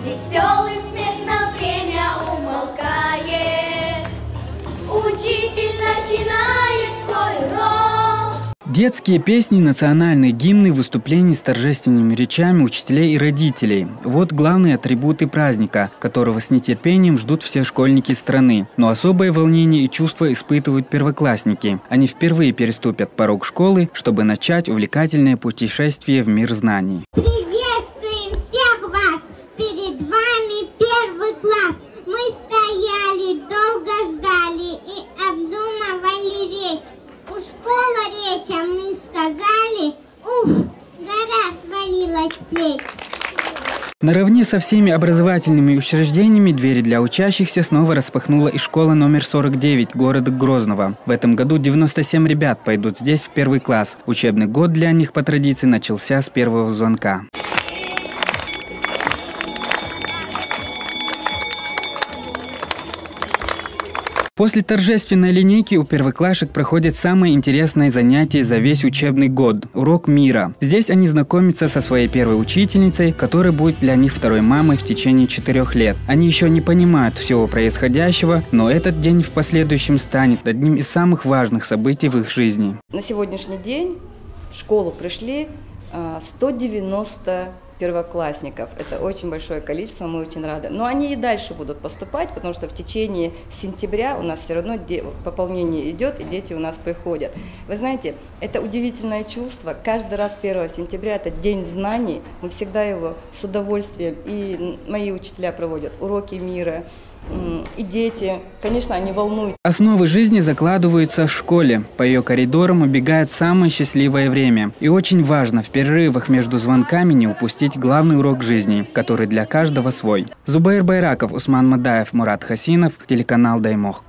Веселый смех на время умолкает. Учитель начинает свой урок. Детские песни, национальные гимны, выступления с торжественными речами учителей и родителей – вот главные атрибуты праздника, которого с нетерпением ждут все школьники страны. Но особое волнение и чувство испытывают первоклассники. Они впервые переступят порог школы, чтобы начать увлекательное путешествие в мир знаний. Приветствуем всех вас! Перед вами первый класс. Мы стояли, долго ждали и обдумывали речь. У школы речь, а мы сказали, ух, гора свалилась с плеч. Наравне со всеми образовательными учреждениями двери для учащихся снова распахнула и школа номер 49 города Грозного. В этом году 97 ребят пойдут здесь в первый класс. Учебный год для них по традиции начался с первого звонка. После торжественной линейки у первоклашек проходит самое интересное занятие за весь учебный год – урок мира. Здесь они знакомятся со своей первой учительницей, которая будет для них второй мамой в течение 4 лет. Они еще не понимают всего происходящего, но этот день в последующем станет одним из самых важных событий в их жизни. На сегодняшний день в школу пришли 190 первоклассников. Это очень большое количество, мы очень рады. Но они и дальше будут поступать, потому что в течение сентября у нас все равно пополнение идет, и дети у нас приходят. Вы знаете, это удивительное чувство. Каждый раз 1 сентября, это день знаний, мы всегда его с удовольствием, и мои учителя проводят уроки мира, и дети, конечно, они волнуют. Основы жизни закладываются в школе. По ее коридорам убегает самое счастливое время. И очень важно в перерывах между звонками не упустить главный урок жизни, который для каждого свой. Зубаир Байраков, Усман Мадаев, Мурат Хасинов, телеканал Даймох.